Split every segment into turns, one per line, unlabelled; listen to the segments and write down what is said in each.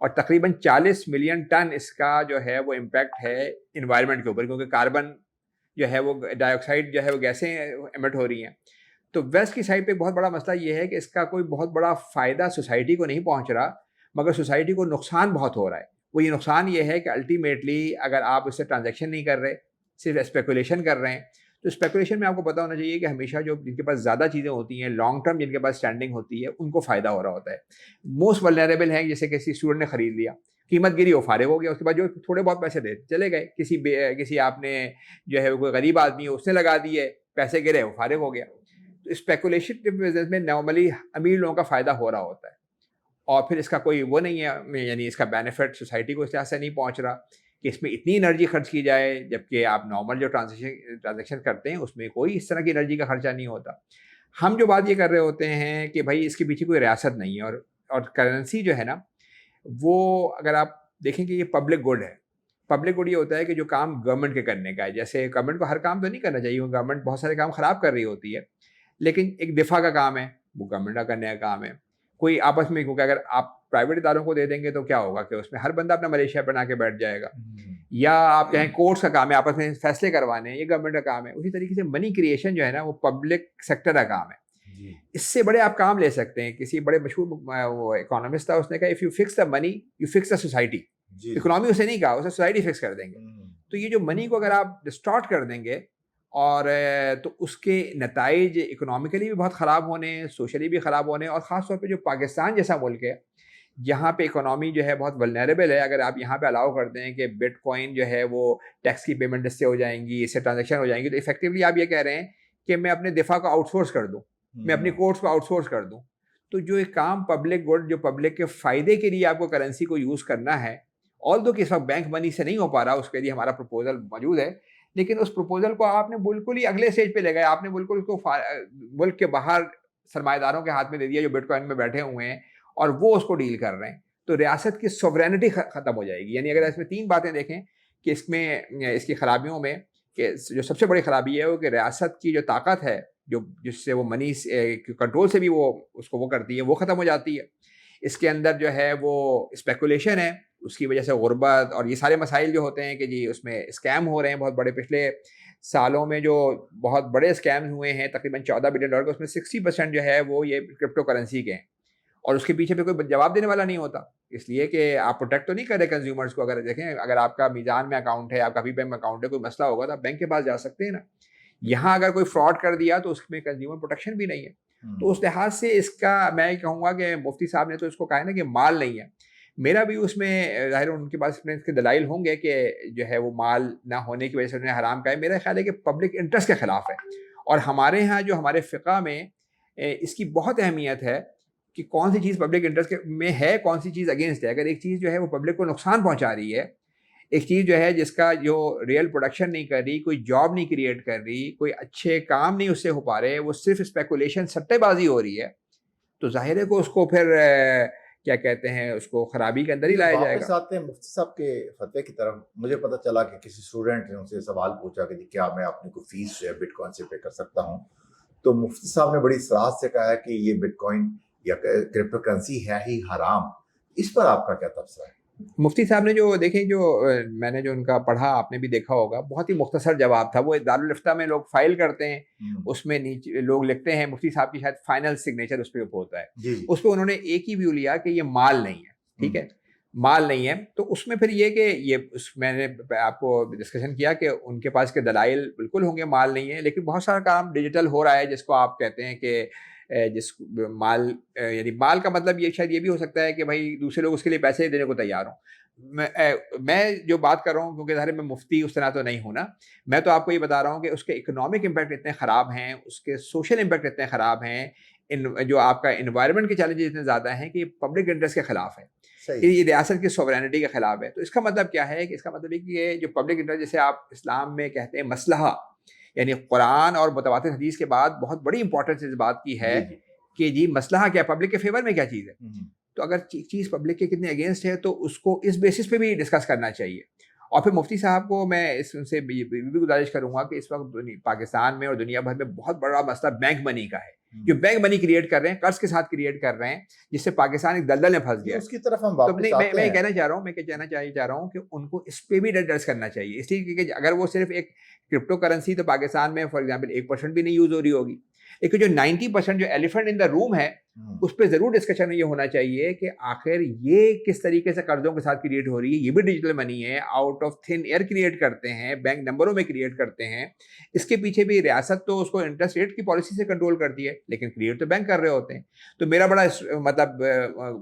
اور تقریباً 40 million ton اس کا جو ہے وہ امپیکٹ ہے انوائرمنٹ کے اوپر، کیونکہ کاربن جو ہے وہ ڈائی آکسائڈ جو ہے وہ گیسیں ایمٹ ہو رہی ہیں. تو ویسٹ کی سائڈ پہ بہت بڑا مسئلہ یہ ہے کہ اس کا کوئی بہت بڑا فائدہ سوسائٹی کو نہیں پہنچ رہا، مگر سوسائٹی کو نقصان بہت ہو رہا ہے. وہ یہ نقصان یہ ہے کہ الٹیمیٹلی اگر آپ اس سے ٹرانزیکشن نہیں کر رہے، صرف اسپیکولیشن کر رہے ہیں، تو اسپیکولیشن میں آپ کو پتہ ہونا چاہیے کہ ہمیشہ جو جن کے پاس زیادہ چیزیں ہوتی ہیں، لانگ ٹرم جن کے پاس اسٹینڈنگ ہوتی ہے، ان کو فائدہ ہو رہا ہوتا ہے. موسٹ ولنریبل ہیں، جیسے کسی اسٹوڈنٹ نے خرید لیا، قیمت گری، وہ فارغ ہو گیا، اس کے بعد جو تھوڑے بہت پیسے دے چلے گئے. کسی آپ نے جو ہے کوئی غریب آدمی ہے اس نے لگا دیے، پیسے گرے، وہ فارغ ہو گیا. تو اسپیکولیشن کے بزنس میں نارملی امیر لوگوں کا فائدہ ہو رہا ہوتا ہے، اور پھر اس کا کوئی وہ نہیں ہے، یعنی اس کا بینیفٹ سوسائٹی کو اس طرح سے نہیں پہنچ رہا کہ اس میں اتنی انرجی خرچ کی جائے، جبکہ آپ نارمل جو ٹرانزیکشن کرتے ہیں اس میں کوئی اس طرح کی انرجی کا خرچہ نہیں ہوتا. ہم جو بات یہ کر رہے ہوتے ہیں کہ بھائی اس کے پیچھے کوئی ریاست نہیں ہے، اور کرنسی جو ہے نا وہ اگر آپ دیکھیں کہ یہ پبلک گڈ ہے. پبلک گڈ یہ ہوتا ہے کہ جو کام گورنمنٹ کے کرنے کا ہے، جیسے گورنمنٹ کو ہر کام تو نہیں کرنا چاہیے، وہ گورنمنٹ بہت سارے کام خراب کر رہی ہوتی ہے، لیکن ایک دفاع کا کام ہے، وہ گورنمنٹ کا کرنے کا کام ہے. کوئی آپس میں، کیونکہ اگر آپ پرائیویٹ اداروں کو دے دیں گے تو کیا ہوگا کہ اس میں ہر بندہ اپنا ملیشیا بنا کے بیٹھ جائے گا. یا آپ کہیں کورٹس کا کام ہے، آپس میں فیصلے کروانے، یہ گورنمنٹ کا کام ہے. اسی طریقے سے منی کریشن جو ہے نا وہ پبلک سیکٹر کا کام ہے. اس سے بڑے آپ کام لے سکتے ہیں. کسی بڑے مشہور وہ اکانومسٹ تھا، اس نے کہا if you fix the money you fix the society. Economy اسے نہیں کہا، اسے سوسائٹی فکس کر دیں گے. تو یہ جو منی کو اگر آپ ڈسٹارٹ کر دیں گے اور تو اس کے نتائج اکنامیکلی بھی بہت خراب ہونے، سوشلی بھی خراب ہونے. اور خاص طور پہ جو پاکستان جیسا ملک ہے جہاں پہ اکنامی جو ہے بہت ولنریبل ہے، اگر آپ یہاں پہ الاؤ کر دیں کہ بٹ کوائن جو ہے وہ ٹیکس کی پیمنٹ اس سے ہو جائیں گی، اس سے ٹرانزیکشن ہو جائیں گی، تو افیکٹولی آپ یہ کہہ رہے ہیں کہ میں اپنے دفاع کو آؤٹ سورس کر دوں، میں اپنی کورٹس کو آؤٹ سورس کر دوں. تو جو ایک کام پبلک گڈ، جو پبلک کے فائدے کے لیے آپ کو کرنسی کو یوز کرنا ہے، آلدو کہ اس وقت بینک منی سے نہیں ہو پا رہا، اس کے لیے ہمارا پروپوزل موجود ہے، لیکن اس پروپوزل کو آپ نے بالکل ہی اگلے اسٹیج پہ لے گئے. آپ نے بالکل اس کو ملک کے باہر سرمایہ داروں کے ہاتھ میں دے دیا جو بٹ کوائن میں بیٹھے ہوئے ہیں، اور وہ اس کو ڈیل کر رہے ہیں. تو ریاست کی سوورینٹی ختم ہو جائے گی. یعنی اگر اس میں 3 باتیں دیکھیں کہ اس میں اس کی خرابیوں میں، کہ جو سب سے بڑی خرابی ہے وہ کہ ریاست کی جو طاقت ہے، جس سے وہ منی کنٹرول سے بھی وہ اس کو وہ کرتی ہے، وہ ختم ہو جاتی ہے. اس کے اندر جو ہے وہ اسپیکولیشن ہے، اس کی وجہ سے غربت اور یہ سارے مسائل جو ہوتے ہیں کہ جی اس میں اسکیم ہو رہے ہیں بہت بڑے. پچھلے سالوں میں جو بہت بڑے اسکیمز ہوئے ہیں تقریباً $14 بلین کے، اس میں 60% جو ہے وہ یہ کرپٹو کرنسی کے ہیں، اور اس کے پیچھے پہ کوئی جواب دینے والا نہیں ہوتا. اس لیے کہ آپ پروٹیکٹ تو نہیں کر رہے کنزیومرز کو. اگر دیکھیں، اگر آپ کا میزان میں اکاؤنٹ ہے، آپ کا بھی بینک میں اکاؤنٹ ہے، کوئی مسئلہ ہوگا تو آپ بینک کے پاس جا سکتے ہیں نا. یہاں اگر کوئی فراڈ کر دیا تو اس میں کنزیومر پروٹیکشن بھی نہیں ہے. تو اس لحاظ سے اس کا میں یہ کہوں گا کہ مفتی صاحب نے تو اس کو کہا ہے نا کہ مال نہیں ہے. میرا بھی اس میں ظاہر ان کے پاس اس کے دلائل ہوں گے کہ جو ہے وہ مال نہ ہونے کی وجہ سے انہوں نے حرام کہا ہے. میرا خیال ہے کہ پبلک انٹرسٹ کے خلاف ہے. اور ہمارے ہاں جو ہمارے فقہ میں اس کی بہت اہمیت ہے کہ کون سی چیز پبلک انٹرسٹ میں ہے، کون سی چیز اگینسٹ ہے. اگر ایک چیز جو ہے وہ پبلک کو نقصان پہنچا رہی ہے، ایک چیز جو ہے جس کا جو ریئل پروڈکشن نہیں کر رہی، کوئی جاب نہیں کریٹ کر رہی، کوئی اچھے کام نہیں اس سے ہو پا رہے، وہ صرف اسپیکولیشن، سٹے بازی ہو رہی ہے، تو ظاہر ہے کہ اس کو پھر کیا کہتے ہیں، اس کو خرابی کے اندر ہی لایا جائے گا.
واپس آتے ہیں مفتی صاحب کے فتوے کی طرف. مجھے پتہ چلا کہ کسی اسٹوڈنٹ نے ان سے سوال پوچھا کہ کیا میں اپنی کوئی فیس جو ہے بٹ کوائن سے پے کر سکتا ہوں. تو مفتی صاحب نے بڑی صراحت سے کہا ہے کہ یہ بٹ کوائن یا کرپٹو کرنسی ہے ہی حرام. اس پر آپ کا کیا تبصرہ ہے؟
مفتی صاحب نے جو دیکھیں، جو میں نے جو ان کا پڑھا، آپ نے بھی دیکھا ہوگا، بہت ہی مختصر جواب تھا. وہ دارالفتہ میں لوگ فائل کرتے ہیں، اس میں نیچے لوگ لکھتے ہیں، مفتی صاحب کی شاید فائنل سگنیچر اس پہ ہوتا ہے. اس پہ انہوں نے ایک ہی ویو لیا کہ یہ مال نہیں ہے. ٹھیک ہے، مال نہیں ہے. تو اس میں پھر یہ کہ یہ میں نے آپ کو ڈسکشن کیا کہ ان کے پاس کے دلائل بالکل ہوں گے مال نہیں ہے، لیکن بہت سارا کام ڈیجیٹل ہو رہا ہے جس کو آپ کہتے ہیں کہ جس مال، یعنی مال کا مطلب یہ شاید یہ بھی ہو سکتا ہے کہ بھائی دوسرے لوگ اس کے لیے پیسے دینے کو تیار ہوں. میں جو بات کر رہا ہوں، کیونکہ ظاہر میں مفتی اس طرح تو نہیں ہوں نا، میں تو آپ کو یہ بتا رہا ہوں کہ اس کے اکنامک امپیکٹ اتنے خراب ہیں، اس کے سوشل امپیکٹ اتنے خراب ہیں، جو آپ کا انوائرمنٹ کے چیلنجز اتنے زیادہ ہیں کہ یہ پبلک انٹرسٹ کے خلاف ہے، یہ ریاست کی سوورینٹی کے خلاف ہے. تو اس کا مطلب کیا ہے کہ اس کا مطلب ہے کہ یہ جو پبلک انٹرسٹ، جیسے آپ اسلام میں کہتے ہیں مصلحہ، یعنی قرآن اور متواتر حدیث کے بعد بہت بڑی امپورٹنس اس بات کی ہے کہ جی مصلحہ کیا، پبلک کے فیور میں کیا چیز ہے. تو اگر چیز پبلک کے کتنے اگینسٹ ہے تو اس کو اس بیسس پہ بھی ڈسکس کرنا چاہیے. اور پھر مفتی صاحب کو میں ان سے بھی گزارش کروں گا کہ اس وقت پاکستان میں اور دنیا بھر میں بہت بڑا مسئلہ بینک منی کا ہے، جو بینک منی کریٹ کر رہے ہیں، قرض کے ساتھ کریٹ کر رہے ہیں، جس سے پاکستان ایک دلدل میں پھنس گیا.
اس کی طرف ہم
تو
واپس آتے ہیں.
میں کہنا چاہ رہا ہوں کہ ان کو اس پہ بھی ڈسکس کرنا چاہیے، اس لیے کہ اگر وہ صرف ایک کرپٹو کرنسی تو پاکستان میں فار ایگزامپل 1% بھی نہیں یوز ہو رہی ہوگی، لیکن جو 90% جو ایلیفنٹ ان دا روم ہے اس پہ ضرور ڈسکشن یہ ہونا چاہیے کہ آخر یہ کس طریقے سے قرضوں کے ساتھ کریٹ ہو رہی ہے. یہ بھی ڈیجیٹل منی ہے، out of thin air create کرتے ہیں، بینک نمبروں میں کریٹ کرتے ہیں. اس کے پیچھے بھی ریاست تو اس کو انٹرسٹ ریٹ کی پالیسی سے کنٹرول کرتی ہے، لیکن کریٹ تو بینک کر رہے ہوتے ہیں. تو میرا بڑا مطلب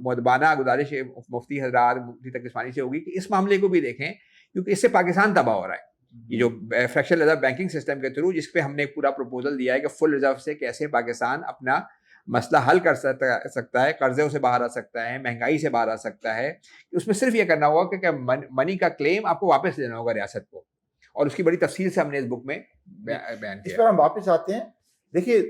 مؤدبانہ گزارش مفتی حضرات، مفتی تقی عثمانی سے ہوگی کہ اس معاملے کو بھی دیکھیں، کیونکہ اس سے پاکستان تباہ ہو رہا ہے. یہ جو فریکشنل ریزرو بینکنگ سسٹم کے تھرو، جس پہ ہم نے ایک پورا پروپوزل دیا ہے کہ فل ریزرو سے کیسے پاکستان اپنا مسئلہ حل کر سکتا ہے، قرضوں سے باہر آ سکتا ہے، مہنگائی سے باہر آ سکتا ہے. اس میں صرف یہ کرنا ہوگا کہ منی کا کلیم آپ کو واپس دینا ہوگا ریاست کو، اور اس کی بڑی تفصیل سے ہم نے اس بک میں بیان کیا.
اس پر ہم واپس آتے ہیں. دیکھیے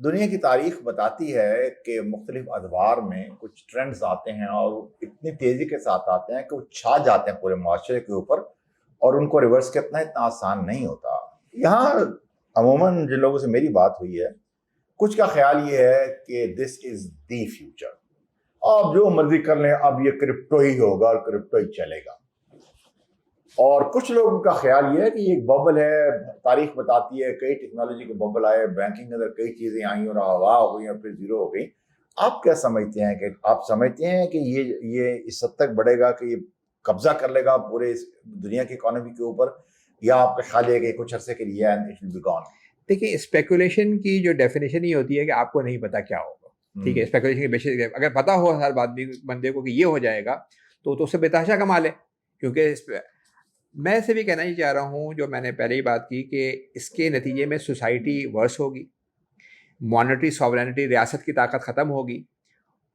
دنیا کی تاریخ بتاتی ہے کہ مختلف ادوار میں کچھ ٹرینڈز آتے ہیں اور اتنی تیزی کے ساتھ آتے ہیں کہ وہ چھا جاتے ہیں پورے معاشرے کے اوپر، اور ان کو ریورس کرنا اتنا آسان نہیں ہوتا. یہاں عموماً جن لوگوں سے میری بات ہوئی ہے، کچھ کا خیال یہ ہے کہ دس از دی فیوچر، اب جو مرضی کر لیں، اب یہ کرپٹو ہی ہوگا اور کرپٹو ہی چلے گا. اور کچھ لوگوں کا خیال یہ ہے کہ یہ ایک ببل ہے. تاریخ بتاتی ہے کئی ٹیکنالوجی کے ببل آئے، بینکنگ کے اندر کئی چیزیں آئیں اور ہوا ہو گئی اور پھر زیرو ہو گئی. آپ کیا سمجھتے ہیں کہ آپ سمجھتے ہیں کہ یہ اس حد تک بڑھے گا کہ یہ قبضہ کر لے گا پورے دنیا کی اکانومی کے اوپر، یا آپ کا خیال ہے کہ کچھ عرصے کے لیے and it will be gone?
دیکھیے اسپیکولیشن کی جو ڈیفینیشن یہ ہوتی ہے کہ آپ کو نہیں پتا کیا ہوگا. ٹھیک ہے، اسپیکولیشن کی بیسس اگر پتا ہو ہر بندے کو کہ یہ ہو جائے گا تو اس سے بتحاشا کما لے. کیونکہ میں سے بھی کہنا ہی چاہ رہا ہوں، جو میں نے پہلے ہی بات کی، کہ اس کے نتیجے میں سوسائٹی ورس ہوگی، مانیٹری ساورینٹی، ریاست کی طاقت ختم ہوگی،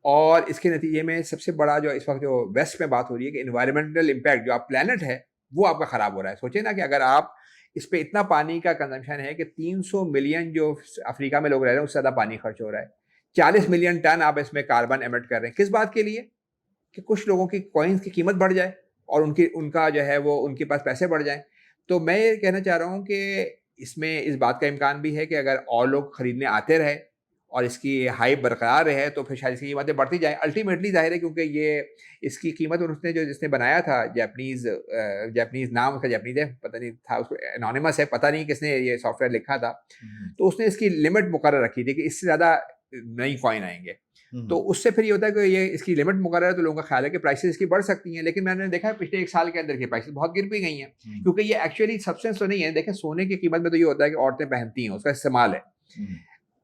اور اس کے نتیجے میں سب سے بڑا جو اس وقت جو ویسٹ میں بات ہو رہی ہے کہ انوائرمنٹل امپیکٹ جو آپ پلانٹ ہے وہ آپ کا خراب ہو رہا ہے. سوچیں نا کہ اگر آپ اس پہ اتنا پانی کا کنزمپشن ہے کہ 300 ملین جو افریقہ میں لوگ رہ رہے ہیں اس سے زیادہ پانی خرچ ہو رہا ہے، 40 ملین ٹن آپ اس میں کاربن ایمٹ کر رہے ہیں. کس بات کے لیے؟ کہ کچھ لوگوں کی کوائنس کی قیمت بڑھ جائے اور ان کا جو ہے وہ ان کے پاس پیسے بڑھ جائیں. تو میں یہ کہنا چاہ رہا ہوں کہ اس میں اس بات کا امکان بھی ہے کہ اگر اور لوگ خریدنے آتے رہے اور اس کی ہائپ برقرار رہے تو پھر شاید اس کی قیمتیں بڑھتی جائیں. الٹیمیٹلی ظاہر ہے کیونکہ یہ اس کی قیمت جس نے بنایا تھا جیپنیز نام اس کا جیپنیز ہے، پتہ نہیں تھا، اس کو انونیمس ہے، پتہ نہیں کس نے یہ سافٹ ویئر لکھا تھا، تو اس نے اس کی لمٹ مقرر رکھی تھی کہ اس سے زیادہ نئی کوائن آئیں گے. تو اس سے پھر یہ ہوتا ہے کہ یہ اس کی لمٹ مقرر ہے تو لوگوں کا خیال ہے کہ پرائسز اس کی بڑھ سکتی ہیں. لیکن میں نے دیکھا ہے پچھلے ایک سال کے اندر کی پرائسز بہت گر بھی گئی ہیں، کیونکہ یہ ایکچولی سبسٹینس تو نہیں ہے. دیکھیں سونے کی قیمت میں تو یہ ہوتا ہے کہ عورتیں پہنتی ہیں، اس کا استعمال ہے،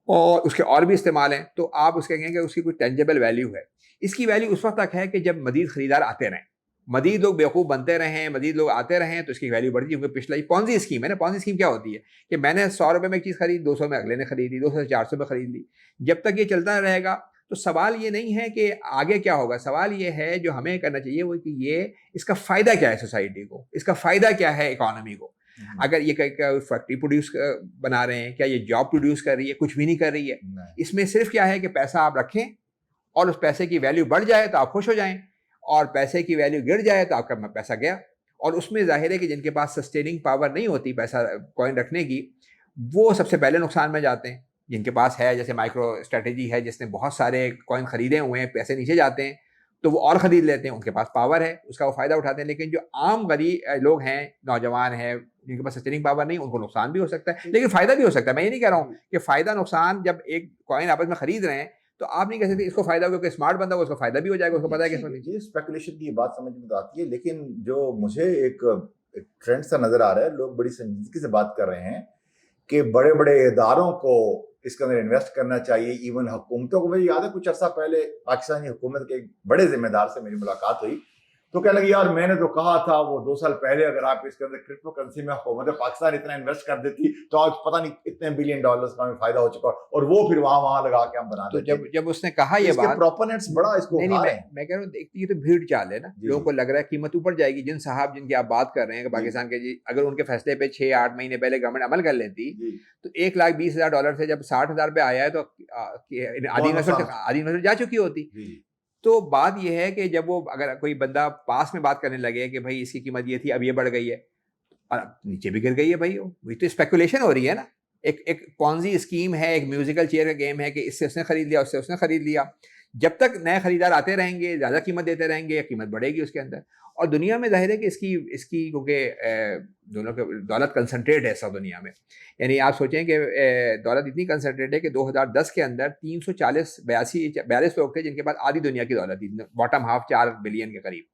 اور اس کے اور بھی استعمال ہیں. تو آپ اس کہیں گے کہ اس کی کوئی ٹینجیبل ویلیو ہے. اس کی ویلیو اس وقت تک ہے کہ جب مزید خریدار آتے رہیں، مزید لوگ بیوقوف بنتے رہیں، مزید لوگ آتے رہیں، تو اس کی ویلیو بڑھتی ہے. کیونکہ پچھلا پونزی اسکیم ہے نا. پونزی اسکیم کیا ہوتی ہے کہ میں نے 100 روپے میں ایک چیز خرید، 200 میں اگلے نے خریدی، 200 سے 400 میں خرید لی. جب تک یہ چلتا رہے گا تو سوال یہ نہیں ہے کہ آگے کیا ہوگا، سوال یہ ہے جو ہمیں کرنا چاہیے وہ کہ یہ اس کا فائدہ کیا ہے سوسائٹی کو، اس کا فائدہ کیا ہے اکانومی کو. اگر یہ فیکٹری پروڈیوس بنا رہے ہیں، کیا یہ جاب پروڈیوس کر رہی ہے؟ کچھ بھی نہیں کر رہی ہے. اس میں صرف کیا ہے کہ پیسہ آپ رکھیں اور اس پیسے کی ویلیو بڑھ جائے تو آپ خوش ہو جائیں، اور پیسے کی ویلیو گر جائے تو آپ کا پیسہ گیا. اور اس میں ظاہر ہے کہ جن کے پاس سسٹیننگ پاور نہیں ہوتی پیسہ کوائن رکھنے کی، وہ سب سے پہلے نقصان میں جاتے ہیں. جن کے پاس ہے، جیسے مائکرو اسٹریٹجی ہے جس نے بہت سارے کوائن خریدے ہوئے ہیں، پیسے نیچے جاتے ہیں تو وہ اور خرید لیتے ہیں، ان کے پاس پاور ہے، اس کا وہ فائدہ اٹھاتے ہیں. لیکن جو عام غریب لوگ ہیں، نوجوان ہیں، جن کے پاس سسٹیننگ پاور نہیں، ان کو نقصان بھی ہو سکتا ہے لیکن فائدہ بھی ہو سکتا ہے. میں یہ نہیں کہہ رہا ہوں کہ فائدہ نقصان، جب ایک کوائن آپس میں خرید رہے ہیں تو آپ نہیں کہہ سکتے اس کو فائدہ ہوگا، کہ اسمارٹ بندہ اس کو فائدہ بھی ہو جائے گا، اس کو پتا ہے کہ اس میں
یہ اسپیکولیشن کی بات سمجھ میں تو آتی ہے. لیکن جو مجھے ایک ٹرینڈ سا نظر آ رہا ہے، لوگ بڑی سنجیدگی سے بات کر رہے ہیں کہ بڑے بڑے اداروں کو اس کے اندر انویسٹ کرنا چاہیے، ایون حکومتوں کو. مجھے یاد ہے کچھ عرصہ پہلے پاکستانی حکومت کے ایک بڑے ذمہ دار سے میری ملاقات ہوئی تو کہنے لگے یار میں نے تو کہا تھا وہ 2 سال پہلے اگر آپ اس کے اندر کرپٹو کرنسی میں حکومت پاکستان اتنا انویسٹ کر دیتی تو آج پتہ نہیں اتنے بلین ڈالرز کا ہمیں فائدہ ہو چکا، اور وہ پھر وہاں لگا کے ہم بنا دیتے.
تو جب اس نے کہا یہ بات،
پروپوننٹس بڑا اس کو
نہیں میں کہہ رہا ہوں یہ تو بھیڑ چال ہے نا. لوگوں کو لگ رہا ہے قیمت اوپر جائے گی. جن صاحب جن کی آپ بات کر رہے ہیں کہ پاکستان کے، جی اگر ان کے فیصلے پہ 6-8 مہینے پہلے گورنمنٹ عمل کر لیتی تو 1,20,000 ڈالر سے جب 60,000 پہ آیا ہے تو آدھی نسل جا چکی ہوتی. تو بات یہ ہے کہ جب وہ اگر کوئی بندہ پاس میں بات کرنے لگے کہ بھائی اس کی قیمت یہ تھی اب یہ بڑھ گئی ہے اور نیچے بھی گر گئی ہے، بھائی وہی تو اسپیکولیشن ہو رہی ہے نا. ایک پونزی اسکیم ہے، ایک میوزیکل چیئر کا گیم ہے کہ اس سے اس نے خرید لیا، اس سے اس نے خرید لیا. جب تک نئے خریدار آتے رہیں گے، زیادہ قیمت دیتے رہیں گے، قیمت بڑھے گی اس کے اندر. اور دنیا میں ظاہر ہے کہ اس کی کیونکہ دونوں کے دولت کنسنٹریٹ ہے سب دنیا میں. یعنی آپ سوچیں کہ دولت اتنی کنسنٹریٹ ہے کہ 2010 کے اندر 342 لوگ تھے جن کے پاس آدھی دنیا کی دولت تھی، باٹم ہاف 4 بلین کے قریب.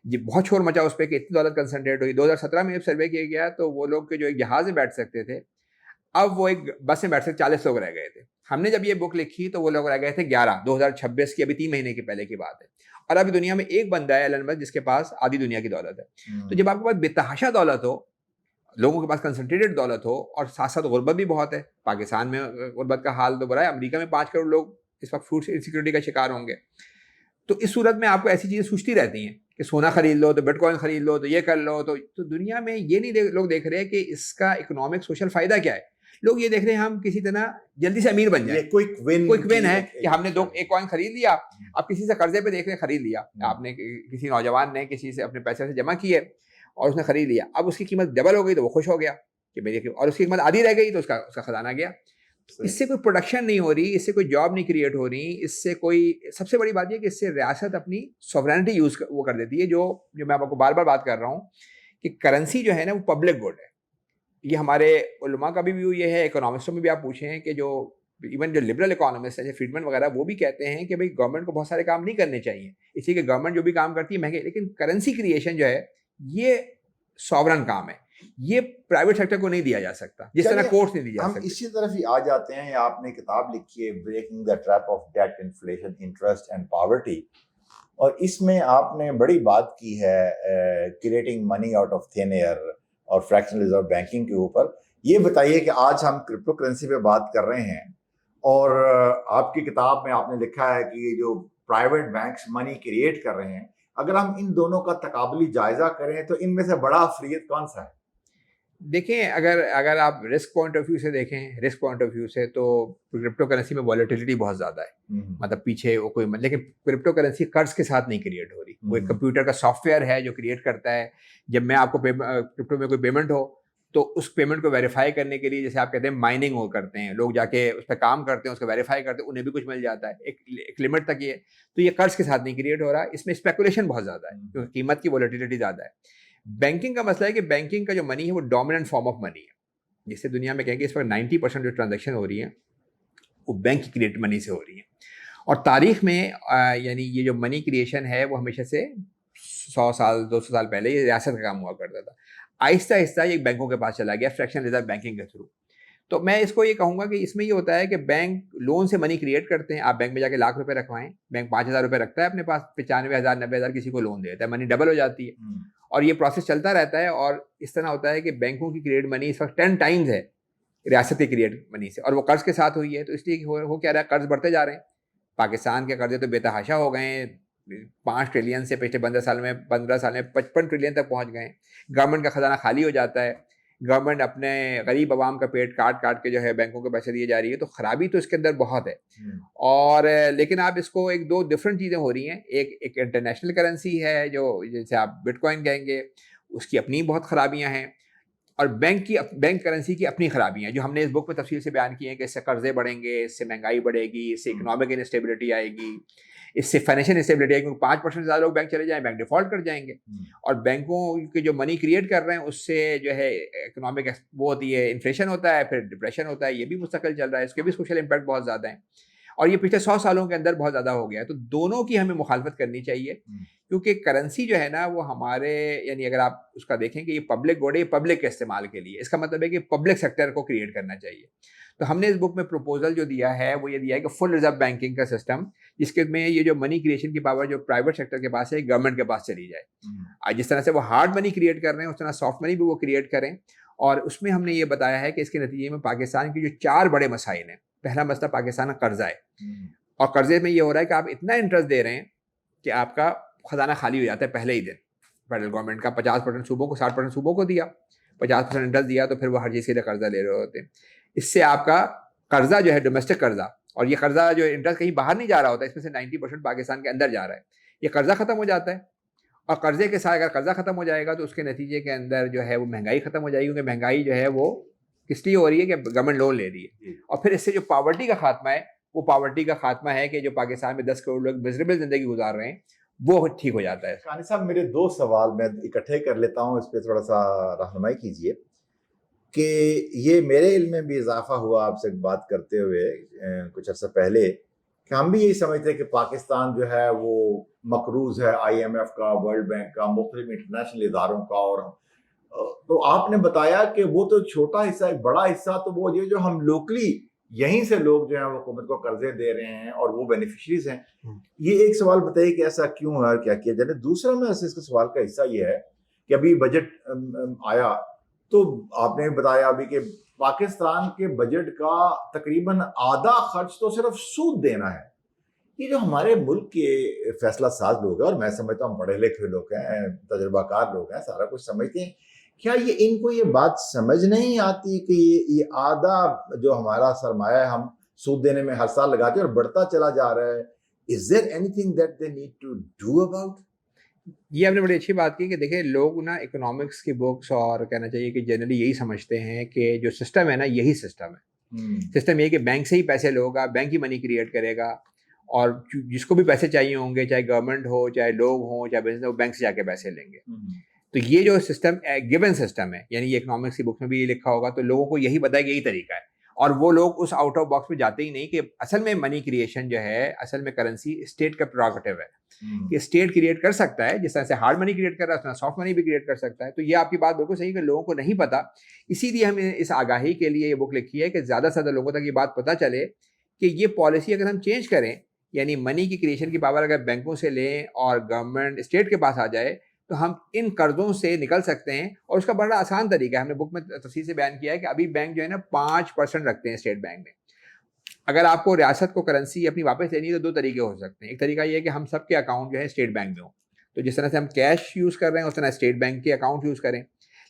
یہ بہت شور مچا اس پہ کہ اتنی دولت کنسنٹریٹ ہوئی. 2017 میں جب سروے کیا گیا تو وہ لوگ کے جو ایک جہاز میں بیٹھ سکتے تھے اب وہ ایک بس میں بیٹھ سکتے 40 لوگ رہ گئے تھے. ہم نے جب یہ بک لکھی تو وہ لوگ رہ گئے تھے 11، 2026 کی، ابھی 3 مہینے کے پہلے کی بات ہے. اور ابھی دنیا میں ایک بندہ ہے ایلن مسک جس کے پاس آدھی دنیا کی دولت ہے. تو جب آپ کے پاس بے تحاشا دولت ہو، لوگوں کے پاس کنسنٹریٹڈ دولت ہو، اور ساتھ ساتھ غربت بھی بہت ہے. پاکستان میں غربت کا حال تو برا ہے، امریکہ میں 5 کروڑ لوگ اس وقت فوڈ انسیکیورٹی کا شکار ہوں گے. تو اس صورت میں آپ کو ایسی چیزیں سوچتی رہتی ہیں کہ سونا خرید لو تو بٹ کوائن خرید لو تو یہ کر لو. تو دنیا میں یہ نہیں لوگ دیکھ رہے کہ اس کا اکنامک سوشل فائدہ کیا ہے. لوگ یہ دیکھ رہے ہیں ہم کسی طرح جلدی سے امیر بن جائیں.
کوئک ون
ہے کہ ہم نے ایک کوائن خرید لیا. اب کسی سے قرضے پہ دیکھ رہے خرید لیا آپ نے، کسی نوجوان نے کسی سے اپنے پیسے سے جمع کیے اور اس نے خرید لیا. اب اس کی قیمت ڈبل ہو گئی تو وہ خوش ہو گیا کہ میری، اور اس کی قیمت آدھی رہ گئی تو اس کا خزانہ گیا. اس سے کوئی پروڈکشن نہیں ہو رہی، اس سے کوئی جاب نہیں کریٹ ہو رہی، اس سے کوئی، سب سے بڑی بات یہ کہ اس سے ریاست اپنی سوورینٹی یوز وہ کر دیتی ہے. جو میں آپ کو بار بار بات کر رہا ہوں کہ کرنسی جو ہے نا وہ پبلک گڈ ہے. یہ ہمارے علماء کا بھی ویو یہ ہے، اکنامسٹوں میں بھی آپ پوچھیں کہ جو ایون جو لبرل اکانومسٹ ہیں فریڈمن وغیرہ، وہ بھی کہتے ہیں کہ بھائی گورنمنٹ کو بہت سارے کام نہیں کرنے چاہیے، اس لیے کہ گورنمنٹ جو بھی کام کرتی ہے مہنگے، لیکن کرنسی کریشن جو ہے یہ سوورن کام ہے، یہ پرائیویٹ سیکٹر کو نہیں دیا جا سکتا جس طرح کورس نہیں دی جا
ہم
سکتی.
اسی طرف ہی آ جاتے ہیں. آپ نے کتاب لکھی ہے breaking the trap of debt, inflation, interest and poverty, اور اس میں آپ نے بڑی بات کی ہے creating money out of thin air اور فریکشنل ریزرو بینکنگ کے اوپر. یہ بتائیے کہ آج ہم کرپٹو کرنسی پہ بات کر رہے ہیں، اور آپ کی کتاب میں آپ نے لکھا ہے کہ یہ جو پرائیویٹ بینکس منی کریٹ کر رہے ہیں، اگر ہم ان دونوں کا تقابلی جائزہ کریں تو ان میں سے بڑا افریت کون سا ہے؟
دیکھیں، اگر آپ رسک پوائنٹ آف ویو سے دیکھیں، رسک پوائنٹ آف ویو سے تو کرپٹو کرنسی میں والیٹیلٹی بہت زیادہ ہے. مطلب پیچھے وہ کوئی، لیکن کرپٹو کرنسی قرض کے ساتھ نہیں کریٹ ہو رہی. وہ ایک کمپیوٹر کا سافٹ ویئر ہے جو کریٹ کرتا ہے. جب میں آپ کو کرپٹو میں کوئی پیمنٹ ہو تو اس پیمنٹ کو ویریفائی کرنے کے لیے، جیسے آپ کہتے ہیں مائننگ وہ کرتے ہیں لوگ، جا کے اس پہ کام کرتے ہیں، اس کو ویریفائی کرتے ہیں، انہیں بھی کچھ مل جاتا ہے ایک لمٹ تک. یہ تو یہ قرض کے ساتھ نہیں کریٹ ہو رہا. اس میں اسپیکولیشن بہت زیادہ ہے کیونکہ قیمت کی والیٹیلٹی زیادہ ہے. بینکنگ کا مسئلہ ہے کہ بینکنگ کا جو منی ہے وہ ڈومیننٹ فارم آف منی ہے، جس سے دنیا میں کہیں گے اس وقت 90% جو ٹرانزیکشن ہو رہی ہیں وہ بینک کی کریٹ منی سے ہو رہی ہیں. اور تاریخ میں یعنی یہ جو منی کریشن ہے وہ ہمیشہ سے 100 سال 200 سال پہلے یہ ریاست کا کام ہوا کرتا تھا. آہستہ آہستہ یہ بینکوں کے پاس چلا گیا فریکشن ریزرو بینکنگ کے تھرو. تو میں اس کو یہ کہوں گا کہ اس میں یہ ہوتا ہے کہ بینک لون سے منی کریٹ کرتے ہیں. آپ بینک میں جا کے ₹1,00,000 رکھوائیں، بینک 5,000 روپے رکھتا ہے اپنے پاس، 95,000 90,000 کسی کو لون دیتا ہے، منی ڈبل ہو جاتی ہے. اور یہ پروسیس چلتا رہتا ہے. اور اس طرح ہوتا ہے کہ بینکوں کی کریٹ منی اس وقت 10 ٹائمز ہے ریاست کی کریٹ منی سے، اور وہ قرض کے ساتھ ہوئی ہے. تو اس لیے ہو کیا رہا ہے، قرض بڑھتے جا رہے ہیں. پاکستان کے قرضے تو بے تحاشا ہو گئے ہیں، 5 ٹریلین سے پچھلے 15 سال میں 55 ٹریلین تک پہنچ گئے ہیں. گورنمنٹ کا خزانہ خالی ہو جاتا ہے. گورنمنٹ اپنے غریب عوام کا پیٹ کاٹ کے جو ہے بینکوں کے پیسے دیے جا رہی ہے. تو خرابی تو اس کے اندر بہت ہے. اور لیکن آپ اس کو ایک دو ڈفرینٹ چیزیں ہو رہی ہیں. ایک انٹرنیشنل کرنسی ہے جو جیسے آپ بٹ کوائن کہیں گے، اس کی اپنی بہت خرابیاں ہیں، اور بینک کرنسی کی اپنی خرابیاں ہیں جو ہم نے اس بک میں تفصیل سے بیان کی ہیں کہ اس سے قرضے بڑھیں گے، اس سے مہنگائی بڑھے گی، اس سے اکنامک انسٹیبلٹی آئے گی، اس سے فائنینشیل انسٹیبلٹی آئے گی. 5% زیادہ لوگ بینک چلے جائیں، بینک ڈیفالٹ کر جائیں گے. اور بینکوں کے جو منی کریٹ کر رہے ہیں اس سے جو ہے اکنامک وہ ہوتی ہے، انفلیشن ہوتا ہے، پھر ڈپریشن ہوتا ہے. یہ بھی مستقل چل رہا ہے، اس کے بھی سوشل امپیکٹ بہت زیادہ ہیں، اور یہ پچھلے 100 سالوں کے اندر بہت زیادہ ہو گیا ہے. تو دونوں کی ہمیں مخالفت کرنی چاہیے، کیونکہ کرنسی جو ہے نا وہ ہمارے، یعنی اگر آپ اس کا دیکھیں کہ یہ پبلک گڈ ہے، یہ پبلک کے استعمال کے لیے، اس کا مطلب ہے کہ پبلک سیکٹر کو کریٹ کرنا چاہیے. تو ہم نے اس بک میں پروپوزل جو دیا ہے وہ یہ دیا ہے کہ فل ریزرو بینکنگ کا سسٹم، جس کے میں یہ جو منی کریشن کی پاور جو پرائیویٹ سیکٹر کے پاس ہے گورنمنٹ کے پاس چلی جائے. جس طرح سے وہ ہارڈ منی کریٹ کر رہے ہیں اس طرح سافٹ منی بھی وہ کریٹ کریں. اور اس میں ہم نے یہ بتایا ہے کہ اس کے نتیجے میں پاکستان کی جو 4 بڑے مسائل ہیں. پہلا مسئلہ پاکستان کا قرضہ ہے، اور قرضے میں یہ ہو رہا ہے کہ آپ اتنا انٹرسٹ دے رہے ہیں کہ آپ کا خزانہ خالی ہو جاتا ہے پہلے ہی دن. فیڈرل گورنمنٹ کا 50% صوبوں کو، 60% صوبوں کو دیا، 50% انٹرسٹ دیا، تو پھر وہ ہر چیز کے لیے قرضہ لے رہے ہوتے ہیں. اس سے آپ کا قرضہ جو ہے ڈومیسٹک قرضہ اور یہ قرضہ جو انٹرسٹ کہیں باہر نہیں جا رہا ہوتا, اس میں سے 90% پاکستان کے اندر جا رہا ہے. یہ قرضہ ختم ہو جاتا ہے, اور قرضے کے ساتھ اگر قرضہ ختم ہو جائے گا تو اس کے نتیجے کے اندر جو ہے وہ مہنگائی ختم ہو جائے گی, کیونکہ مہنگائی جو ہے وہ کس لیے ہو رہی ہے کہ گورنمنٹ لون لے رہی ہے. اور پھر اس سے جو پاورٹی کا خاتمہ ہے, وہ پاورٹی کا خاتمہ ہے کہ جو پاکستان میں 10 کروڑ لوگ مزریبل زندگی گزار رہے ہیں, وہ ٹھیک ہو جاتا ہے.
قانی صاحب میرے 2 سوال میں اکٹھے کر لیتا ہوں, اس پہ تھوڑا سا رہنمائی کیجیے کہ یہ میرے علم میں بھی اضافہ ہوا آپ سے بات کرتے ہوئے کچھ عرصہ پہلے, کہ ہم بھی یہی سمجھتے ہیں کہ پاکستان جو ہے وہ مقروض ہے IMF کا, ورلڈ بینک کا, مختلف انٹرنیشنل اداروں کا. اور تو آپ نے بتایا کہ وہ تو چھوٹا حصہ, ایک بڑا حصہ تو وہ یہ جو ہم لوکلی یہیں سے لوگ جو ہیں وہ حکومت کو قرضے دے رہے ہیں اور وہ بینیفیشریز ہیں. یہ ایک سوال بتائیے کہ ایسا کیوں ہے اور کیا کیا جائے. دوسرا میں اس کے سوال کا حصہ یہ ہے کہ ابھی بجٹ آیا تو آپ نے بتایا ابھی کہ پاکستان کے بجٹ کا تقریباً آدھا خرچ تو صرف سود دینا ہے. یہ جو ہمارے ملک کے فیصلہ ساز لوگ ہیں, اور میں سمجھتا ہوں پڑھے لکھے لوگ ہیں, تجربہ کار لوگ ہیں, سارا کچھ سمجھتے ہیں, کیا یہ ان کو یہ بات سمجھ نہیں آتی کہ یہ آدھا جو ہمارا سرمایہ ہے ہم سود دینے میں ہر سال لگاتے ہیں اور بڑھتا چلا جا رہا ہے. Is there anything that they need to do about?
یہ آپ نے بڑی اچھی بات کی کہ دیکھیں لوگ نا اکنامکس کی بکس اور کہنا چاہیے کہ جنرلی یہی سمجھتے ہیں کہ جو سسٹم ہے نا یہی سسٹم ہے. سسٹم یہ کہ بینک سے ہی پیسے لوگا, بینک ہی منی کریٹ کرے گا, اور جس کو بھی پیسے چاہیے ہوں گے, چاہے گورنمنٹ ہو, چاہے لوگ ہوں, چاہے بزنس ہو, بینک سے جا کے پیسے لیں گے. تو یہ جو سسٹم گیون سسٹم ہے, یعنی یہ اکنامکس کی بک میں بھی یہ لکھا ہوگا, تو لوگوں کو یہی پتا ہے کہ یہی طریقہ ہے, اور وہ لوگ اس آؤٹ آف باکس میں جاتے ہی نہیں کہ اصل میں منی کریشن جو ہے, اصل میں کرنسی اسٹیٹ کا پریروگیٹو ہے کہ اسٹیٹ کریٹ کر سکتا ہے, جس طرح سے ہارڈ منی کریٹ کر رہا ہے اس طرح سافٹ منی بھی کریٹ کر سکتا ہے. تو یہ آپ کی بات بالکل صحیح ہے کہ لوگوں کو نہیں پتا, اسی لیے ہم نے اس آگاہی کے لیے یہ بک لکھی ہے کہ زیادہ سے زیادہ لوگوں تک یہ بات پتہ چلے کہ یہ پالیسی اگر ہم چینج کریں, یعنی منی کی کریشن کی پاور اگر بینکوں سے لیں اور گورنمنٹ اسٹیٹ کے پاس آ جائے, تو ہم ان قرضوں سے نکل سکتے ہیں. اور اس کا بڑا آسان طریقہ ہے, ہم نے بک میں تفصیل سے بیان کیا ہے کہ ابھی بینک جو ہے نا 5% رکھتے ہیں اسٹیٹ بینک میں. اگر آپ کو ریاست کو کرنسی اپنی واپس لینی ہے تو 2 طریقے ہو سکتے ہیں. ایک طریقہ یہ ہے کہ ہم سب کے اکاؤنٹ جو ہے اسٹیٹ بینک میں ہوں, تو جس طرح سے ہم کیش یوز کر رہے ہیں اس طرح اسٹیٹ بینک کے اکاؤنٹ یوز کریں.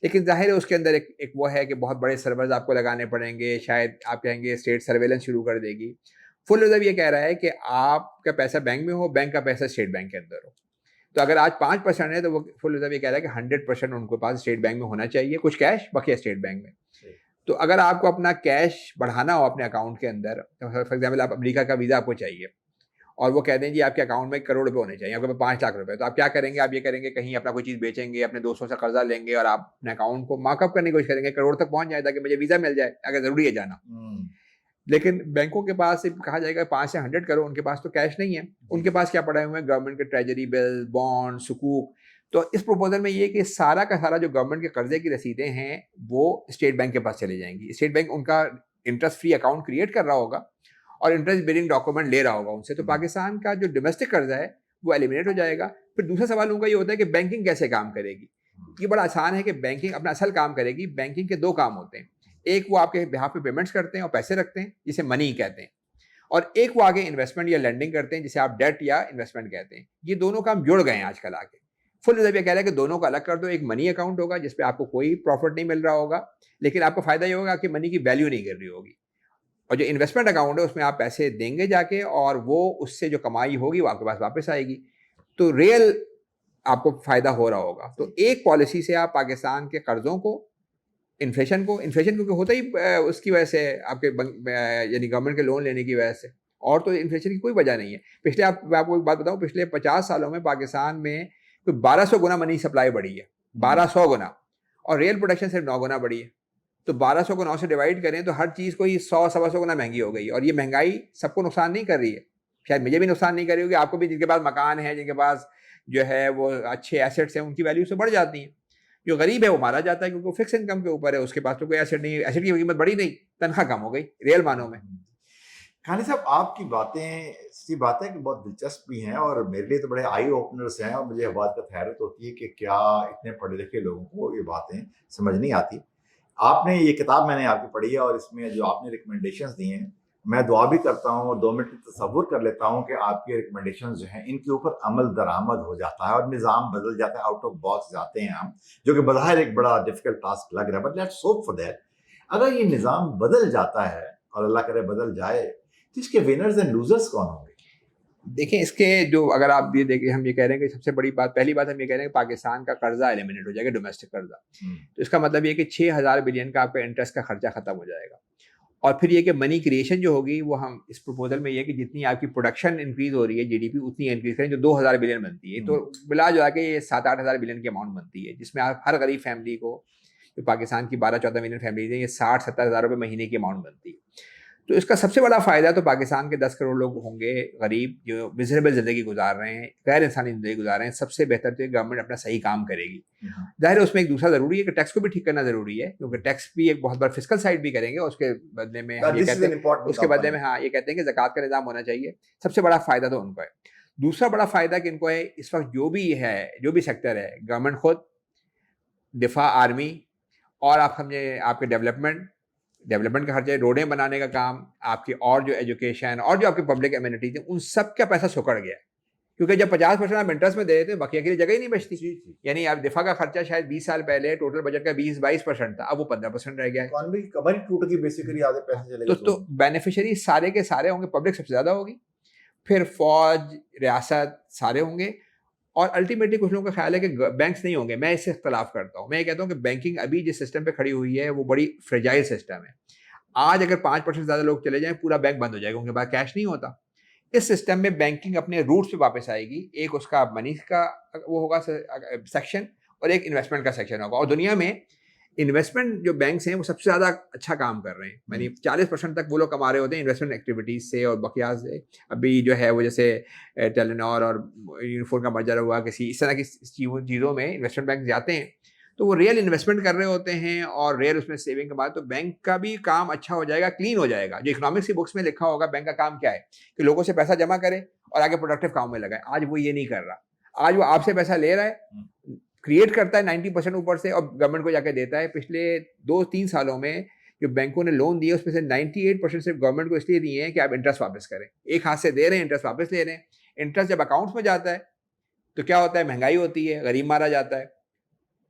لیکن ظاہر ہے اس کے اندر ایک وہ ہے کہ بہت بڑے سرورز آپ کو لگانے پڑیں گے, شاید آپ کہیں گے اسٹیٹ سرویلنس شروع کر دے گی. فل ریزرو یہ کہہ رہا ہے کہ آپ کا پیسہ بینک میں ہو, بینک کا پیسہ اسٹیٹ بینک کے اندر ہو. تو اگر آج 5% ہے تو وہ فل ریزرو یہ کہہ رہا ہے کہ 100% ان کے پاس اسٹیٹ بینک میں ہونا چاہیے, کچھ کیش بقیہ اسٹیٹ بینک میں. تو اگر آپ کو اپنا کیش بڑھانا ہو اپنے اکاؤنٹ کے اندر, فار ایگزامپل آپ امریکہ کا ویزا آپ کو چاہیے اور وہ کہہ دیں جی آپ کے اکاؤنٹ میں 1 کروڑ روپے ہونے چاہیے, آپ کے پاس 5 لاکھ روپے, تو آپ کیا کریں گے؟ آپ یہ کریں گے کہیں اپنا کوئی چیز بیچیں گے, اپنے دوستوں سے قرضہ لیں گے اور آپ اپنے اکاؤنٹ کو مارک اپ کرنے کی کوشش کریں گے, کروڑ تک پہنچ جائے تاکہ مجھے ویزا مل جائے اگر ضروری ہے جانا. لیکن بینکوں کے پاس کہا جائے گا 5 سے 100 کروڑ, ان کے پاس تو کیش نہیں ہے, ان کے پاس کیا پڑے ہوئے ہیں؟ گورنمنٹ کے ٹریجری بل, بانڈ, سکوک. تو اس پروپوزل میں یہ کہ سارا کا سارا جو گورنمنٹ کے قرضے کی رسیدیں ہیں وہ اسٹیٹ بینک کے پاس چلی جائیں گی. اسٹیٹ بینک ان کا انٹرسٹ فری اکاؤنٹ کریٹ کر رہا ہوگا اور انٹرسٹ بیئرنگ ڈاکومنٹ لے رہا ہوگا ان سے. تو پاکستان کا جو ڈومیسٹک قرضہ ہے وہ ایلیمنیٹ ہو جائے گا. پھر دوسرا سوال ان کا یہ ہوتا ہے کہ بینکنگ کیسے کام کرے گی. یہ بڑا آسان ہے کہ بینکنگ اپنا اصل کام کرے گی. بینکنگ کے 2 کام ہوتے ہیں, ایک وہ آپ کے بہاف پہ پیمنٹس کرتے ہیں اور پیسے رکھتے ہیں جسے منی کہتے ہیں, اور ایک وہ آگے انویسٹمنٹ یا لینڈنگ کرتے ہیں جسے آپ ڈیٹ یا انویسٹمنٹ کہتے ہیں. یہ دونوں کام جڑ گئے ہیں آج کل آ کے. فل ریزرو یہ کہہ رہا ہے کہ دونوں کو الگ کر دو. ایک منی اکاؤنٹ ہوگا جس پہ آپ کو کوئی پروفٹ نہیں مل رہا ہوگا, لیکن آپ کو فائدہ یہ ہوگا کہ منی کی ویلیو نہیں گر رہی ہوگی. اور جو انویسٹمنٹ اکاؤنٹ ہے اس میں آپ پیسے دیں گے جا کے, اور وہ اس سے جو کمائی ہوگی وہ آپ کے پاس واپس آئے گی. تو ریئل آپ کو فائدہ ہو رہا ہوگا. تو ایک پالیسی سے آپ پاکستان کے قرضوں کو, انفلیشن کیونکہ ہوتا ہی اس کی وجہ سے آپ کے یعنی گورنمنٹ کے لون لینے کی وجہ سے, اور تو انفلیشن کی کوئی وجہ نہیں ہے. پچھلے میں آپ کو ایک بات بتاؤں, پچھلے 50 سالوں میں پاکستان میں کوئی 1200 گنا منی سپلائی بڑھی ہے, 1200 گنا, اور ریئل پروڈکشن صرف 9 گنا بڑھی ہے. تو 1200 کو 9 سے ڈیوائڈ کریں تو ہر چیز کو ہی 100-125 گنا مہنگی ہو گئی. اور یہ مہنگائی سب کو نقصان نہیں کر رہی ہے, شاید مجھے بھی نقصان نہیں کر رہی ہوگی, آپ کو بھی, جن کے پاس مکان ہے, جن کے پاس جو ہے وہ اچھے ایسیٹس ہیں, ان کی ویلیو سے بڑھ جاتی ہیں. جو غریب ہے وہ مارا جاتا ہے کیونکہ وہ فکس انکم کے اوپر ہے, اس کے پاس تو کوئی ایسیٹ نہیں, ایسیٹ کی قیمت بڑھی نہیں, تنخواہ کم ہو گئی ریئل معنوں میں.
قانی صاحب آپ کی باتیں سی باتیں کہ بہت دلچسپ بھی ہیں اور میرے لیے تو بڑے آئی اوپنرس ہیں, اور مجھے بات کا حیرت ہوتی ہے کہ کیا اتنے پڑھے لکھے لوگوں کو یہ باتیں سمجھ نہیں آتی. آپ نے یہ کتاب میں نے آپ کی پڑھی ہے, اور اس میں جو آپ نے ریکمنڈیشنز دی ہیں, میں دعا بھی کرتا ہوں اور 2 منٹ تصور کر لیتا ہوں کہ آپ کی ریکمنڈیشنز جو ہیں ان کے اوپر عمل درآمد ہو جاتا ہے اور نظام بدل جاتا ہے, آؤٹ آف باکس جاتے ہیں ہم, جو کہ بظاہر ایک بڑا ڈیفیکلٹ ٹاسک لگ رہا ہے, but let's hope for that. اگر یہ نظام بدل جاتا ہے, اور اللہ کرے بدل جائے, تو اس کے ونرز اینڈ لوزرز کون ہوں گے؟
دیکھیں اس کے جو اگر آپ یہ دیکھیں ہم یہ کہہ رہے ہیں کہ سب سے بڑی بات پہلی بات ہم یہ کہہ رہے ہیں کہ پاکستان کا قرضہ ایلیمنیٹ ہو جائے گا ڈومیسٹک قرضہ. تو اس کا مطلب یہ کہ 6,000 بلین کا آپ کا انٹرسٹ کا خرچہ ختم ہو جائے گا. اور پھر یہ کہ منی کریشن جو ہوگی وہ ہم اس پروپوزل میں یہ کہ جتنی آپ کی پروڈکشن انکریز ہو رہی ہے GDP اتنی انکریز کریں جو 2,000 بلین بنتی ہے. تو بلا جو کے یہ 7-8 ہزار بلین کی اماؤنٹ بنتی ہے جس میں آپ ہر غریب فیملی کو جو پاکستان کی 12-14 ملین فیملیز ہیں یہ 60-70 ہزار روپے مہینے کی اماؤنٹ بنتی ہے. تو اس کا سب سے بڑا فائدہ تو پاکستان کے 10 کروڑ لوگ ہوں گے غریب جو مزریبل زندگی گزار رہے ہیں, غیر انسانی زندگی گزار رہے ہیں. سب سے بہتر تو گورنمنٹ اپنا صحیح کام کرے گی. ظاہر ہے اس میں ایک دوسرا ضروری ہے کہ ٹیکس کو بھی ٹھیک کرنا ضروری ہے کیونکہ ٹیکس بھی ایک بہت بڑا فسکل سائڈ بھی کریں گے. اس کے بدلے میں ہم یہ کہتے ہیں اس کے بدلے میں یہ کہتے ہیں کہ زکوٰۃ کا نظام ہونا چاہیے. سب سے بڑا فائدہ تو ان کو ہے. دوسرا بڑا فائدہ کہ ان کو ہے اس وقت جو بھی سیکٹر ہے گورنمنٹ خود دفاع آرمی اور آپ سمجھیں آپ کے ڈیولپمنٹ کا خرچہ, روڈیں بنانے کا کام, آپ کی اور جو ایجوکیشن اور جو آپ کی پبلک ایمینٹیز ہیں ان سب کا پیسہ سکڑ گیا ہے. کیونکہ جب 50% آپ انٹرسٹ میں دے دیتے ہیں بقیہ کے لیے جگہ ہی نہیں بچتی. یعنی آپ دفاع کا خرچہ شاید 20 سال پہلے ٹوٹل بجٹ کا 20-22% تھا, اب وہ 15% رہ گیا ہے. تو بینیفیشری سارے کے سارے ہوں گے, پبلک سب سے زیادہ ہوگی, پھر فوج ریاست سارے ہوں گے. اور الٹیمیٹلی کچھ لوگوں کا خیال ہے کہ بینکس نہیں ہوں گے. میں اس سے اختلاف کرتا ہوں. میں یہ کہتا ہوں کہ بینکنگ ابھی جس سسٹم پہ کھڑی ہوئی ہے وہ بڑی فریجائل سسٹم ہے. آج اگر 5% زیادہ لوگ چلے جائیں پورا بینک بند ہو جائے گا, ان کے پاس کیش نہیں ہوتا. اس سسٹم میں بینکنگ اپنے روٹس پہ واپس آئے گی. ایک اس کا منی کا وہ ہوگا سیکشن اور ایک انویسٹمنٹ کا سیکشن ہوگا. اور دنیا میں انویسٹمنٹ جو بینکس ہیں وہ سب سے زیادہ اچھا کام کر رہے ہیں. یعنی 40% تک وہ لوگ کما رہے ہوتے ہیں انویسٹمنٹ ایکٹیویٹیز سے اور بقیہ سے. ابھی جو ہے وہ جیسے ٹیلینور اور یونیفون کا مرجر ہوا, کسی اس طرح کی چیزوں میں انویسٹمنٹ بینک جاتے ہیں تو وہ ریئل انویسٹمنٹ کر رہے ہوتے ہیں اور ریئل اس میں سیونگ کے بعد تو بینک کا بھی کام اچھا ہو جائے گا, کلین ہو جائے گا. جو اکنامکس کی بکس میں لکھا ہوگا بینک کا کام کیا ہے کہ لوگوں سے پیسہ جمع کرے اور آگے پروڈکٹیو کام میں لگائے. آج وہ یہ نہیں کر رہا. آج وہ آپ سے پیسہ لے رہا ہے, کریٹ کرتا ہے 90% اوپر سے اور گورنمنٹ کو جا کے دیتا ہے. پچھلے 2-3 سالوں میں جو بینکوں نے لون دیے اس میں سے 98% صرف گورنمنٹ کو اس لیے دیے ہیں کہ آپ انٹرسٹ واپس کریں. ایک ہاتھ سے دے رہے ہیں, انٹرسٹ واپس لے رہے ہیں. انٹرسٹ جب اکاؤنٹس میں جاتا ہے تو کیا ہوتا ہے, مہنگائی ہوتی ہے, غریب مارا جاتا ہے,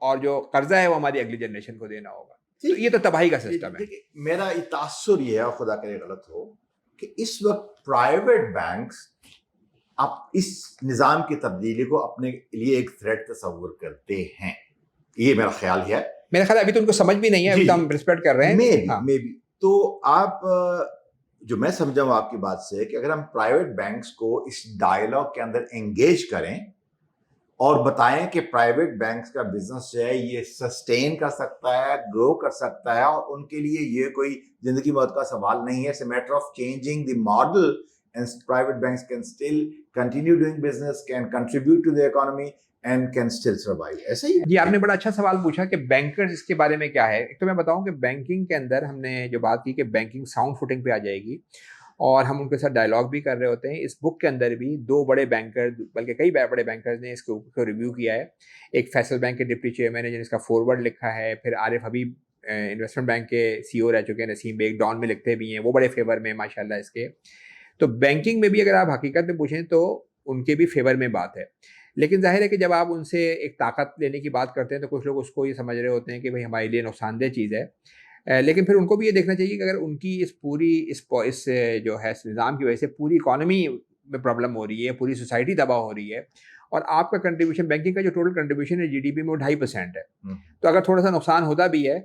اور جو قرضہ ہے وہ ہماری اگلی جنریشن کو دینا ہوگا. تو یہ تو تباہی کا سسٹم ہے.
میرا یہ تاثر یہ ہے, خدا کرے غلط ہو, کہ اس وقت پرائیویٹ بینکس آپ اس نظام کی تبدیلی کو اپنے لیے ایک تھریٹ تصور کرتے ہیں. یہ میرا خیال ہے.
میرا خیال ابھی تو ان کو سمجھ بھی نہیں ہے, ابھی تو ہم ریسپیکٹ کر رہے ہیں.
میں بھی تو آپ جو میں سمجھا ہوں آپ کی بات سے کہ اگر ہم پرائیویٹ بینکس کو اس ڈائلاگ کے اندر انگیج کریں اور بتائیں کہ پرائیویٹ بینکس کا بزنس جو ہے یہ سسٹین کر سکتا ہے, گرو کر سکتا ہے, اور ان کے لیے یہ کوئی زندگی موت کا سوال نہیں ہے. It's a matter of changing the model and private banks can still continue doing business, can contribute to the economy and can still survive. ایسا ہی
جی آپ نے بڑا اچھا سوال پوچھا کہ بینکرز اس کے بارے میں کیا ہے. ایک تو میں بتاؤں کہ بینکنگ کے اندر ہم نے جو بات کی کہ بینکنگ ساؤنڈ فوٹنگ پہ آ جائے گی اور ہم ان کے ساتھ ڈائلاگ بھی کر رہے ہوتے ہیں. اس بک کے اندر بھی 2 بڑے بینکر بلکہ کئی بڑے بینکرز نے اس کو ریویو کیا ہے. ایک فیصل بینک کے ڈپٹی چیئرمین ہے جن نے اس کا فارورڈ لکھا ہے. پھر عارف حبیب انویسٹمنٹ بینک کے CEO رہ چکے ہیں, نسیم بیگ ڈان میں لکھتے بھی ہیں, وہ بڑے فیور میں ماشاءاللہ اس کے. تو بینکنگ میں بھی اگر آپ حقیقت میں پوچھیں تو ان کے بھی فیور میں بات ہے. لیکن ظاہر ہے کہ جب آپ ان سے ایک طاقت لینے کی بات کرتے ہیں تو کچھ لوگ اس کو یہ سمجھ رہے ہوتے ہیں کہ بھائی ہمارے لیے نقصان دہ چیز ہے. لیکن پھر ان کو بھی یہ دیکھنا چاہیے کہ اگر ان کی اس جو ہے اس نظام کی وجہ سے پوری اکانومی میں پرابلم ہو رہی ہے, پوری سوسائٹی تباہ ہو رہی ہے, اور آپ کا کنٹریبیوشن بینکنگ کا جو ٹوٹل کنٹریبیوشن ہے GDP میں وہ 2.5% ہے, تو اگر تھوڑا سا نقصان ہوتا بھی ہے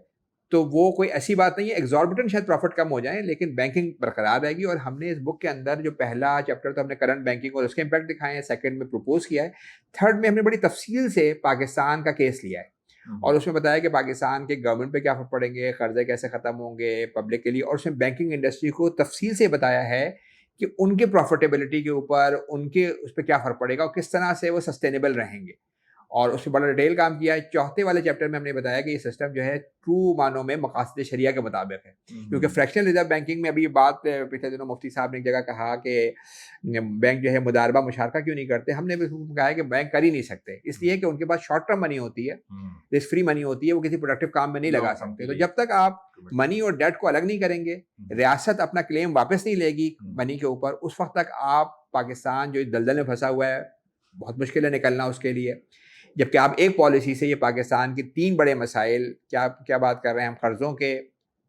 تو وہ کوئی ایسی بات نہیں ہے. ایگزاربیٹنٹ شاید پروفٹ کم ہو جائیں لیکن بینکنگ برقرار رہے گی. اور ہم نے اس بک کے اندر جو پہلا چیپٹر تو ہم نے کرنٹ بینکنگ اور اس کے امپیکٹ دکھائے ہیں, سیکنڈ میں پروپوز کیا ہے, تھرڈ میں ہم نے بڑی تفصیل سے پاکستان کا کیس لیا ہے اور اس میں بتایا کہ پاکستان کے گورنمنٹ پہ کیا فرق پڑیں گے, قرضے کیسے ختم ہوں گے پبلک کے لیے, اور اس میں بینکنگ انڈسٹری کو تفصیل سے بتایا ہے کہ ان کے پروفیٹیبلٹی کے اوپر ان کے اس پہ کیا فرق پڑے گا اور کس طرح سے وہ سسٹینیبل رہیں گے, اور اس پہ بڑا ڈیٹیل کام کیا ہے. چوتھے والے چیپٹر میں ہم نے بتایا کہ یہ سسٹم جو ہے ٹرو معنوں میں مقاصد شریعہ کے مطابق ہے, کیونکہ فریکشنل ریزرو بینکنگ میں ابھی یہ بات پچھلے دنوں مفتی صاحب نے ایک جگہ کہا کہ بینک جو ہے مداربہ مشارکہ کیوں نہیں کرتے. ہم نے بھی کہا ہے کہ بینک کر ہی نہیں سکتے, اس لیے کہ ان کے پاس شارٹ ٹرم منی ہوتی ہے, رسک فری منی ہوتی ہے, وہ کسی پروڈکٹیو کام میں نہیں لگا سکتے. تو جب تک آپ منی اور ڈیٹ کو الگ نہیں کریں گے, ریاست اپنا کلیم واپس نہیں لے گی منی کے اوپر, اس وقت تک آپ پاکستان جو دلدل میں پھنسا ہوا ہے بہت مشکل ہے نکلنا اس کے لیے. جبکہ آپ ایک پالیسی سے یہ پاکستان کے 3 بڑے مسائل کیا بات کر رہے ہیں ہم, قرضوں کے,